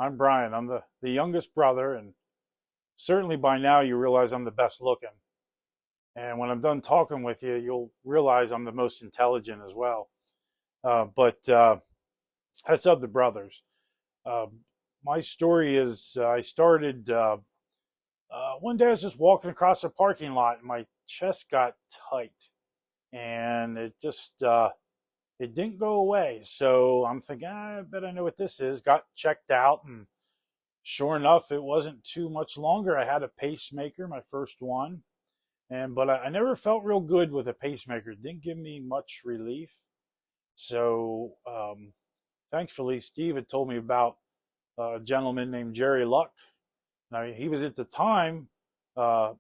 I'm Brian. I'm the youngest brother, and certainly by now you realize I'm the best looking. And when I'm done talking with you, you'll realize I'm the most intelligent as well. But that's of the brothers. Uh, my story is I started one day I was just walking across a parking lot and my chest got tight and it didn't go away. So I'm thinking, I bet I know what this is. Got checked out, and sure enough, it wasn't too much longer. I had a pacemaker, my first one, but I never felt real good with a pacemaker. It didn't give me much relief. So thankfully, Steve had told me about a gentleman named Jerry Luck. Now he was at the time uh,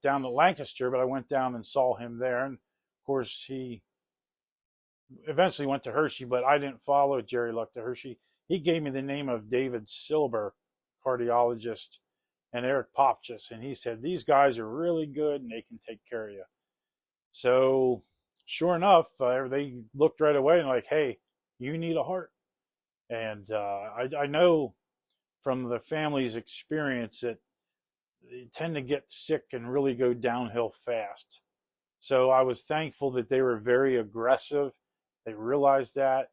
down at Lancaster, but I went down and saw him there, and of course he eventually went to Hershey, but I didn't follow Jerry Luck to Hershey. He gave me the name of David Silber, cardiologist, and Eric Popchus, and he said these guys are really good and they can take care of you. So sure enough, they looked right away and like, hey, you need a heart. And I know from the family's experience that they tend to get sick and really go downhill fast. So I was thankful that they were very aggressive. They realized that,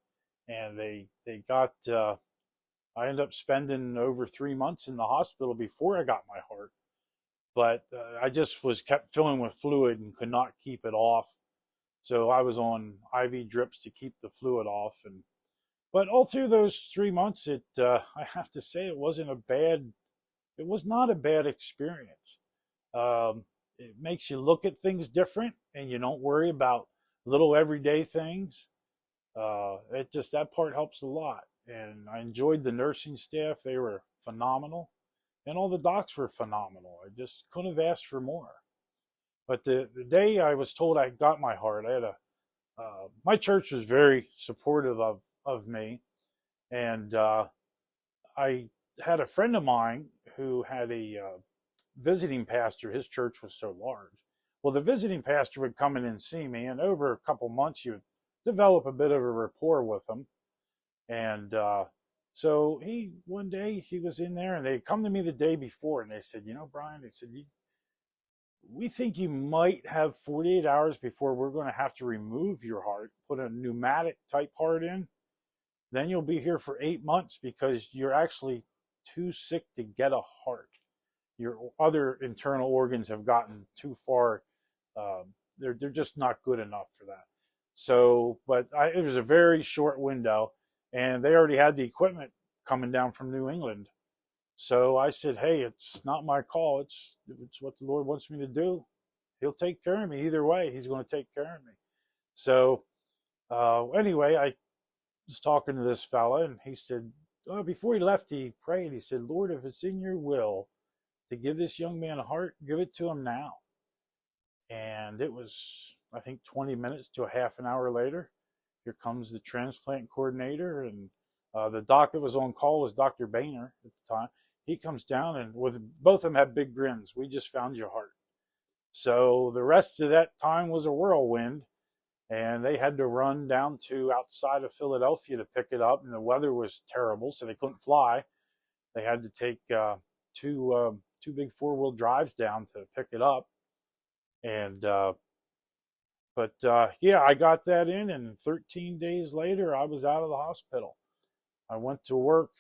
and they got. I ended up spending over 3 months in the hospital before I got my heart, but I just was kept filling with fluid and could not keep it off. So I was on IV drips to keep the fluid off, and but all through those 3 months, I have to say it wasn't a bad. It was not a bad experience. It makes you look at things different, and you don't worry about little everyday things. It just that part helps a lot, and I enjoyed the nursing staff. They were phenomenal, and all the docs were phenomenal. I just couldn't have asked for more. But the day I was told I got my heart, I had a my church was very supportive of me, and I had a friend of mine who had a visiting pastor. His church was so large. Well, the visiting pastor would come in and see me, and over a couple months, you would develop a bit of a rapport with him. And so he one day he was in there, and they come to me the day before, and they said, you know, Brian, they said, we think you might have 48 hours before we're going to have to remove your heart, put a pneumatic type heart in. Then you'll be here for 8 months because you're actually too sick to get a heart. Your other internal organs have gotten too far. They're just not good enough for that. So, it was a very short window, and they already had the equipment coming down from New England. So I said, hey, it's not my call. It's what the Lord wants me to do. He'll take care of me either way. He's going to take care of me. So anyway, I was talking to this fella, and he said, before he left, he prayed. He said, Lord, if it's in your will to give this young man a heart, give it to him now. And it was, I think, 20 minutes to a half an hour later. Here comes the transplant coordinator, and the doc that was on call was Dr. Boehner at the time. He comes down, and with both of them had big grins. We just found your heart. So the rest of that time was a whirlwind, and they had to run down to outside of Philadelphia to pick it up, and the weather was terrible, so they couldn't fly. They had to take two big 4-wheel drives down to pick it up, and yeah, I got that in, and 13 days later, I was out of the hospital. I went to work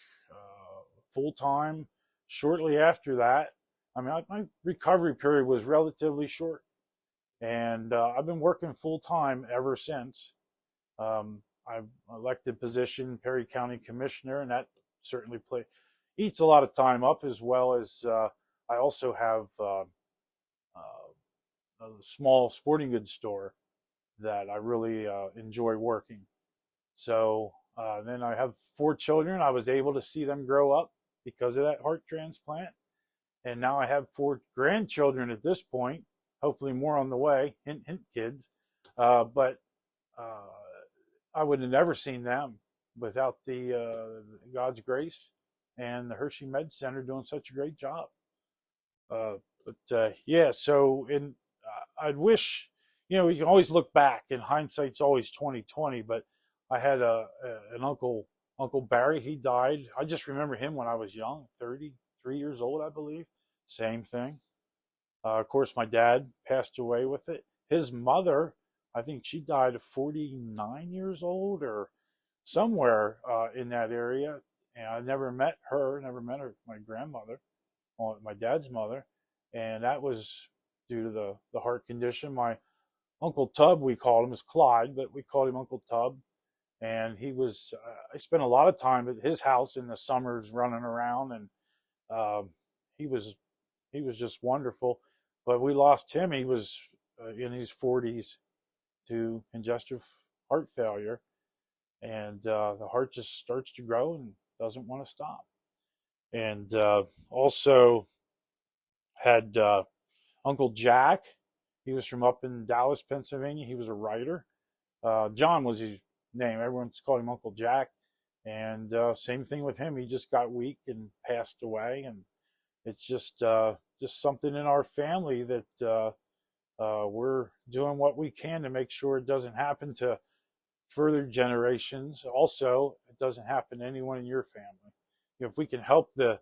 full time shortly after that. I mean, my recovery period was relatively short, and I've been working full time ever since. I've elected position Perry County Commissioner, and that certainly eats a lot of time up, as well as I also have a small sporting goods store that I really enjoy working. So then I have 4 children. I was able to see them grow up because of that heart transplant. And now I have 4 grandchildren at this point, hopefully more on the way, hint, hint, kids. But I would have never seen them without the God's grace and the Hershey Med Center doing such a great job. Yeah, so I'd wish, you can always look back, and hindsight's always 2020. But I had an uncle Uncle Barry, he died. I just remember him when I was young, 33 years old, I believe. Same thing. Of course, my dad passed away with it. His mother, I think she died at 49 years old or somewhere in that area. And I never met her, my grandmother, my dad's mother. And that was due to the heart condition. My Uncle Tub, we called him, is Clyde, but we called him Uncle Tub. And he was, I spent a lot of time at his house in the summers running around, and uh, he was just wonderful. But we lost him. He was in his 40s to congestive heart failure, and the heart just starts to grow and doesn't want to stop. And also had Uncle Jack. He was from up in Dallas, Pennsylvania. He was a writer. John was his name. Everyone's called him Uncle Jack. And same thing with him. He just got weak and passed away. And it's just something in our family that we're doing what we can to make sure it doesn't happen to further generations. Also, it doesn't happen to anyone in your family. If we can help the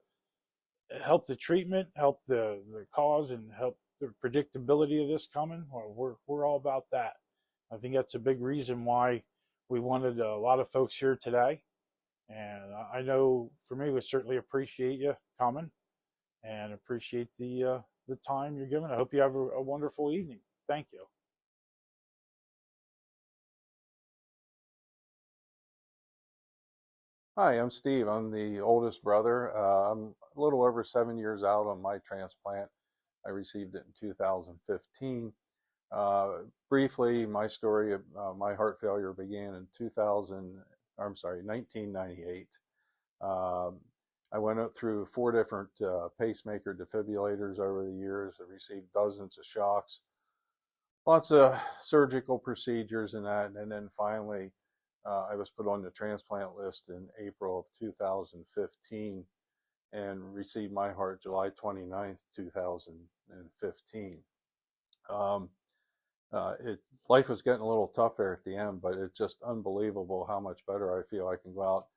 treatment, help the cause, and help the predictability of this coming, well, we're all about that. I think that's a big reason why we wanted a lot of folks here today. And I know for me, we certainly appreciate you coming and appreciate the time you're giving. I hope you have a wonderful evening. Thank you. Hi, I'm Steve. I'm the oldest brother. I'm a little over 7 years out on my transplant. I received it in 2015. Uh, Briefly, my story of my heart failure began in 1998. Um, I went up through 4 different pacemaker defibrillators over the years. I received dozens of shocks, lots of surgical procedures and that, and then finally I was put on the transplant list in April of 2015 and received my heart July 29th, 2015. Um, Life was getting a little tougher at the end, but it's just unbelievable how much better I feel. I can go out.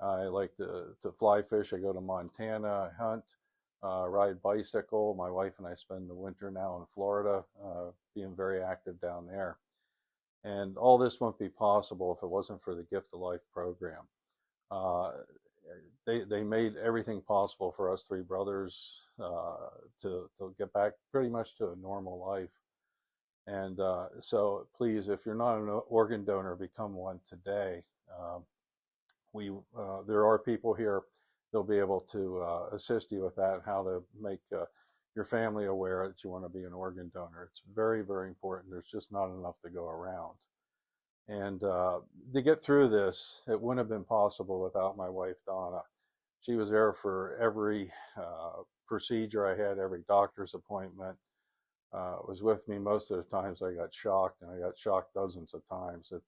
I like to fly fish. I go to Montana, I hunt, ride bicycle. My wife and I spend the winter now in Florida, being very active down there. And all this wouldn't be possible if it wasn't for the Gift of Life program. Uh, they made everything possible for us 3 brothers to get back pretty much to a normal life. And so please, if you're not an organ donor, become one today. There are people here. They'll be able to assist you with that, how to make your family aware that you want to be an organ donor. It's very, very important. There's just not enough to go around. And to get through this, it wouldn't have been possible without my wife, Donna. She was there for every procedure I had, every doctor's appointment. Was with me most of the times I got shocked, and I got shocked dozens of times. It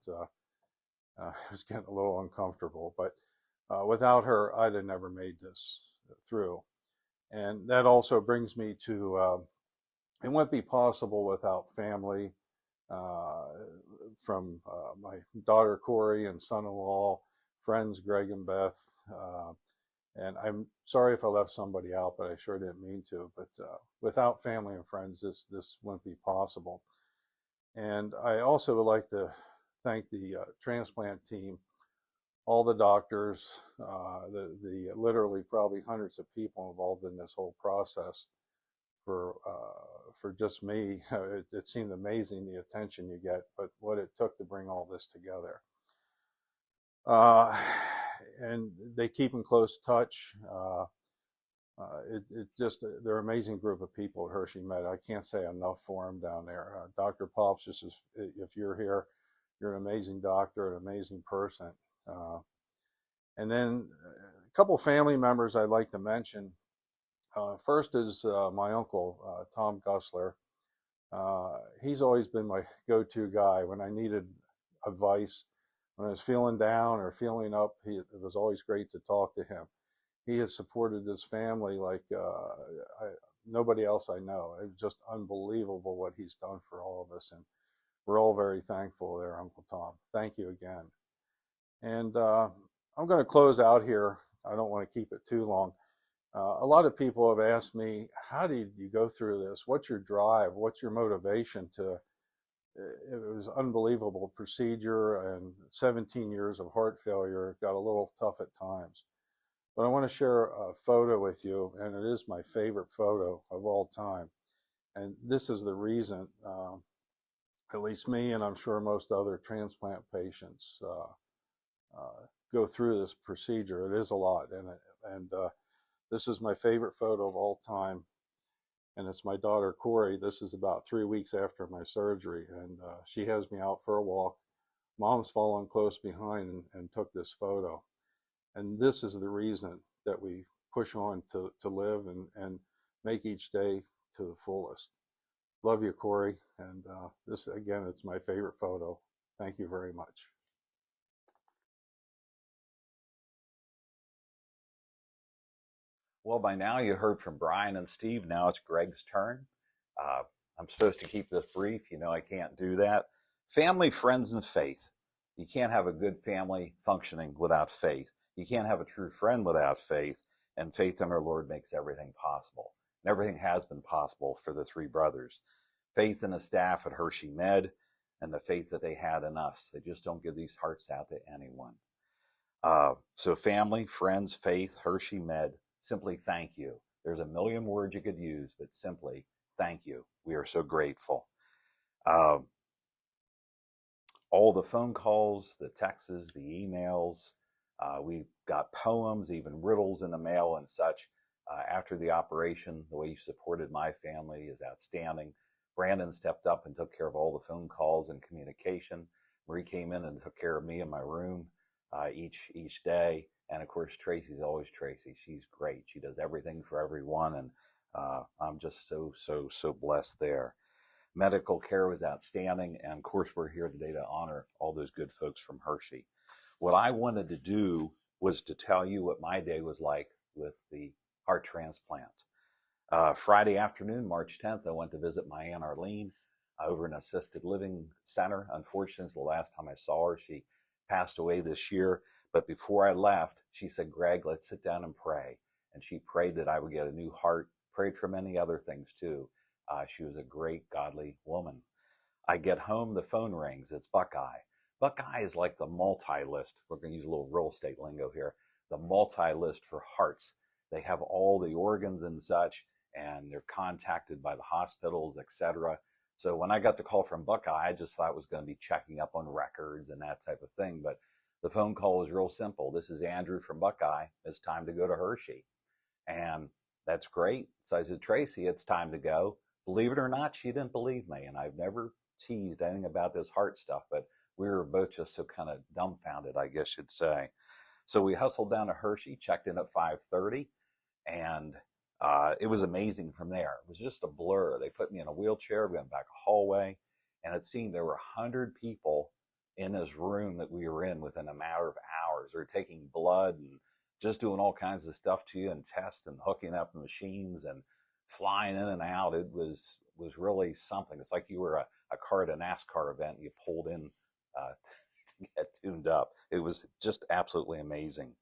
was getting a little uncomfortable, but without her, I'd have never made this through. And that also brings me to it wouldn't be possible without family, uh, from my daughter Corey and son-in-law, friends Greg and Beth. And I'm sorry if I left somebody out, but I sure didn't mean to. But without family and friends, this wouldn't be possible. And I also would like to thank the transplant team, all the doctors, the literally probably hundreds of people involved in this whole process. For just me, it seemed amazing the attention you get, but what it took to bring all this together. Uh, and they keep in close touch. It just, they're an amazing group of people at Hershey Med. I can't say enough for them down there. Dr. Pops, just if you're here, you're an amazing doctor, an amazing person. And then a couple family members I'd like to mention. First is my uncle, Tom Gussler. He's always been my go-to guy when I needed advice. When I was feeling down or feeling up, it was always great to talk to him. He has supported his family like nobody else I know. It's just unbelievable what he's done for all of us, and we're all very thankful there, Uncle Tom. Thank you again. And I'm going to close out here. I don't want to keep it too long. A lot of people have asked me, how did you go through this? What's your drive? What's your motivation to? It was an unbelievable procedure, and 17 years of heart failure got a little tough at times. But I want to share a photo with you, and it is my favorite photo of all time. And this is the reason, at least me, and I'm sure most other transplant patients go through this procedure. It is a lot, and this is my favorite photo of all time, and it's my daughter Corey. This is about 3 weeks after my surgery, and she has me out for a walk. Mom's following close behind and took this photo. And this is the reason that we push on to live and make each day to the fullest. Love you, Corey. And this, again, it's my favorite photo. Thank you very much. Well, by now you heard from Brian and Steve. Now it's Greg's turn. I'm supposed to keep this brief. You know I can't do that. Family, friends, and faith. You can't have a good family functioning without faith. You can't have a true friend without faith. And faith in our Lord makes everything possible. And everything has been possible for the three brothers. Faith in the staff at Hershey Med and the faith that they had in us. They just don't give these hearts out to anyone. So family, friends, faith, Hershey Med. Simply thank you. There's a million words you could use, but simply thank you. We are so grateful. All the phone calls, the texts, the emails, we got poems, even riddles in the mail and such. After the operation, the way you supported my family is outstanding. Brandon stepped up and took care of all the phone calls and communication. Marie came in and took care of me in my room each day. And of course, Tracy's always Tracy. She's great. She does everything for everyone. And I'm just so blessed there. Medical care was outstanding. And of course, we're here today to honor all those good folks from Hershey. What I wanted to do was to tell you what my day was like with the heart transplant. Friday afternoon, March 10th, I went to visit my Aunt Arlene over in an assisted living center. Unfortunately, it's the last time I saw her. She passed away this year. But before I left, she said, Greg, let's sit down and pray. And she prayed that I would get a new heart, prayed for many other things too. She was a great, godly woman. I get home, the phone rings. It's Buckeye. Buckeye is like the multi-list. We're going to use a little real estate lingo here. The multi-list for hearts. They have all the organs and such, and they're contacted by the hospitals, etc. So when I got the call from Buckeye, I just thought it was going to be checking up on records and that type of thing. But the phone call was real simple. This is Andrew from Buckeye. It's time to go to Hershey. And that's great. So I said, Tracy, it's time to go. Believe it or not, she didn't believe me. And I've never teased anything about this heart stuff, but we were both just so kind of dumbfounded, I guess you'd say. So we hustled down to Hershey, checked in at 5:30, and it was amazing from there. It was just a blur. They put me in a wheelchair, we went back a hallway, and it seemed there were 100 people in this room that we were in within a matter of hours. They were taking blood and just doing all kinds of stuff to you and tests and hooking up machines and flying in and out. It was really something. It's like you were a car at a NASCAR event and you pulled in to get tuned up. It was just absolutely amazing.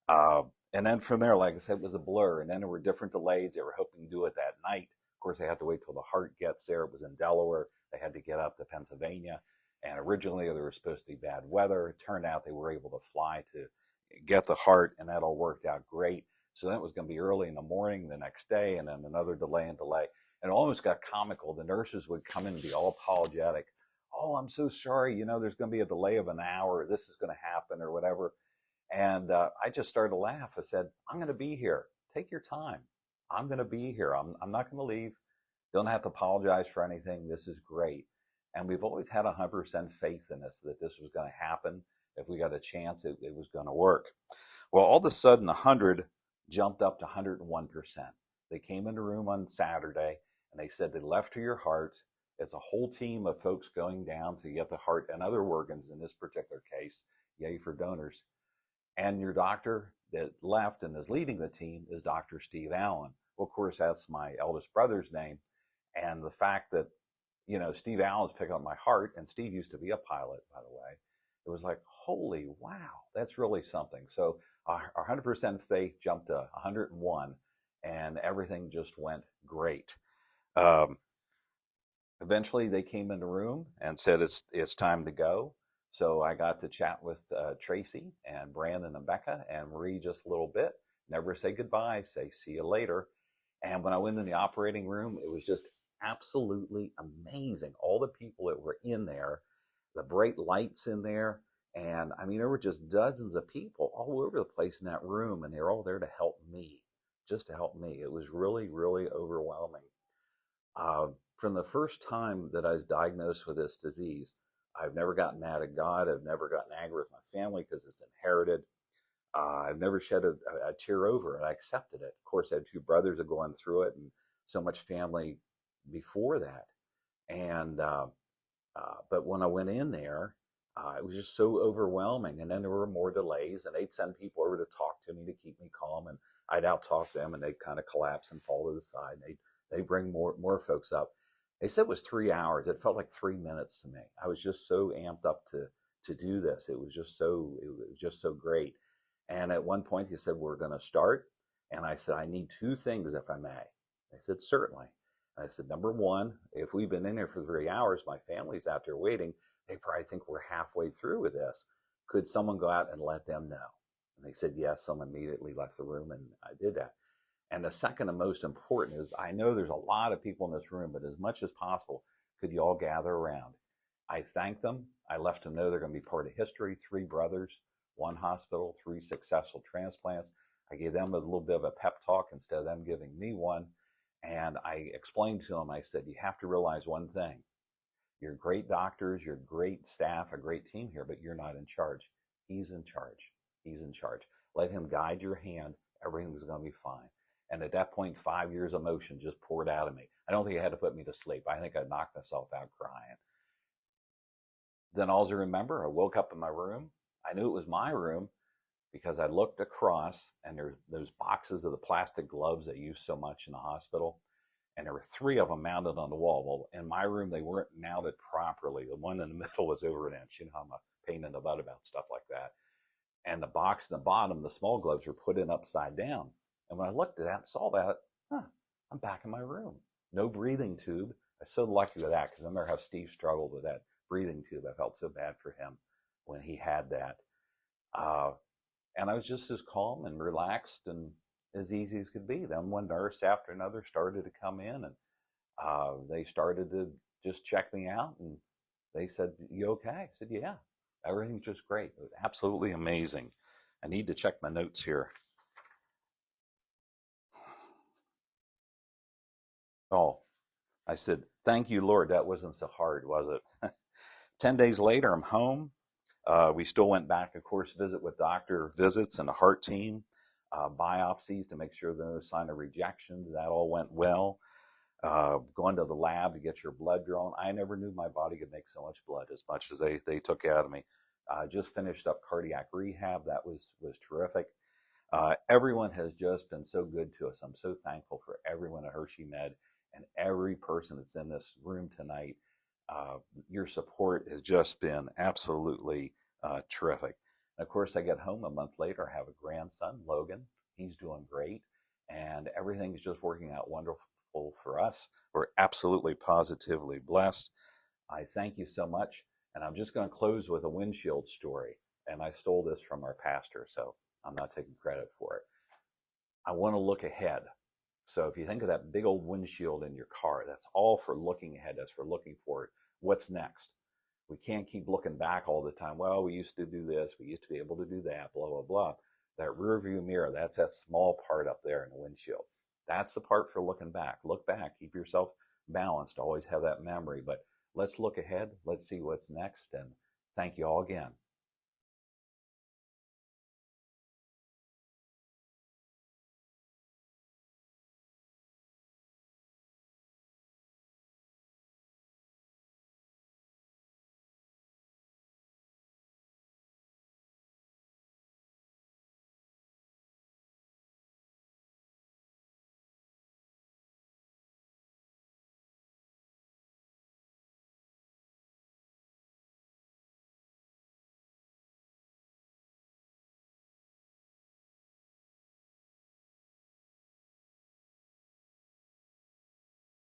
And then from there, like I said, it was a blur. And then there were different delays. They were hoping to do it that night. Of course, they had to wait till the heart gets there. It was in Delaware. They had to get up to Pennsylvania. And originally there was supposed to be bad weather. It turned out they were able to fly to get the heart, and that all worked out great. So then it was going to be early in the morning the next day, and then another delay. And it almost got comical. The nurses would come in and be all apologetic. Oh, I'm so sorry. You know, there's going to be a delay of an hour. This is going to happen or whatever. And I just started to laugh. I said, I'm going to be here. Take your time. I'm going to be here. I'm not going to leave. Don't have to apologize for anything. This is great. And we've always had 100% faith in this, that this was going to happen. If we got a chance, it was going to work. Well, all of a sudden, 100 jumped up to 101%. They came in the room on Saturday, and they said they left to your heart. It's a whole team of folks going down to get the heart and other organs in this particular case. Yay for donors. And your doctor that left and is leading the team is Dr. Steve Allen. Well, of course, that's my eldest brother's name. And the fact that, you know, Steve Allen's picking up my heart, and Steve used to be a pilot, by the way. it was like, holy wow, that's really something. So our 100% faith jumped to 101, and everything just went great. Um, Eventually, they came in the room and said it's time to go. So I got to chat with Tracy and Brandon and Becca and Marie just a little bit. Never say goodbye, say see you later. And when I went in the operating room, it was just absolutely amazing. All the people that were in there, the bright lights in there. And I mean, there were just dozens of people all over the place in that room, and they were all there to help me, just to help me. It was really, really overwhelming. From the first time that I was diagnosed with this disease, I've never gotten mad at God. I've never gotten angry with my family because it's inherited. I've never shed a tear over it. I accepted it. Of course, I had two brothers that going through it, and so much family before that. And but when I went in there, it was just so overwhelming. And then there were more delays, and they'd send people over to talk to me to keep me calm, and I'd out talk them, and they'd kind of collapse and fall to the side. And they'd bring more folks up. They said it was 3 hours. It felt like 3 minutes to me. I was just so amped up to do this. It was just so great. And at one point he said, we're going to start. And I said, I need 2 things, if I may. They said, certainly. And I said, number one, if we've been in here for 3 hours, my family's out there waiting. They probably think we're halfway through with this. Could someone go out and let them know? And they said, yes. Someone immediately left the room, and I did that. And the second and most important is, I know there's a lot of people in this room, but as much as possible, could you all gather around? I thanked them. I left them know they're going to be part of history. 3 brothers, 1 hospital, 3 successful transplants. I gave them a little bit of a pep talk instead of them giving me one. And I explained to them, I said, you have to realize one thing. You're great doctors, you're great staff, a great team here, but you're not in charge. He's in charge. He's in charge. Let him guide your hand. Everything's going to be fine. And at that point, 5 years of emotion just poured out of me. I don't think it had to put me to sleep. I think I knocked myself out crying. Then all I remember, I woke up in my room. I knew it was my room because I looked across, and there's those boxes of the plastic gloves they use so much in the hospital. And there were 3 of them mounted on the wall. Well, in my room, they weren't mounted properly. The one in the middle was over an inch. You know how I'm a pain in the butt about stuff like that. And the box in the bottom, the small gloves, were put in upside down. And when I looked at that and saw that, I'm back in my room. No breathing tube. I was so lucky with that because I remember how Steve struggled with that breathing tube. I felt so bad for him when he had that. And I was just as calm and relaxed and as easy as could be. Then one nurse after another started to come in, and they started to just check me out. And they said, you okay? I said, yeah, everything's just great. It was absolutely amazing. I need to check my notes here. Oh, I said, thank you, Lord. That wasn't so hard, was it? 10 days later, I'm home. We still went back, of course, visit with doctor visits and a heart team, biopsies to make sure there's no sign of rejections. That all went well. Going to the lab to get your blood drawn. I never knew my body could make so much blood as much as they took out of me. Just finished up cardiac rehab. That was terrific. Everyone has just been so good to us. I'm so thankful for everyone at Hershey Med and every person that's in this room tonight. Your support has just been absolutely terrific. And of course, I get home a month later. I have a grandson, Logan. He's doing great, and everything's just working out wonderful for us. We're absolutely positively blessed. I thank you so much. And I'm just going to close with a windshield story. And I stole this from our pastor, so I'm not taking credit for it. I want to look ahead. So if you think of that big old windshield in your car, that's all for looking ahead. That's for looking forward. What's next? We can't keep looking back all the time. Well, we used to do this. We used to be able to do that, blah, blah, blah. That rear view mirror, that's that small part up there in the windshield. That's the part for looking back. Look back. Keep yourself balanced. Always have that memory. But let's look ahead. Let's see what's next. And thank you all again.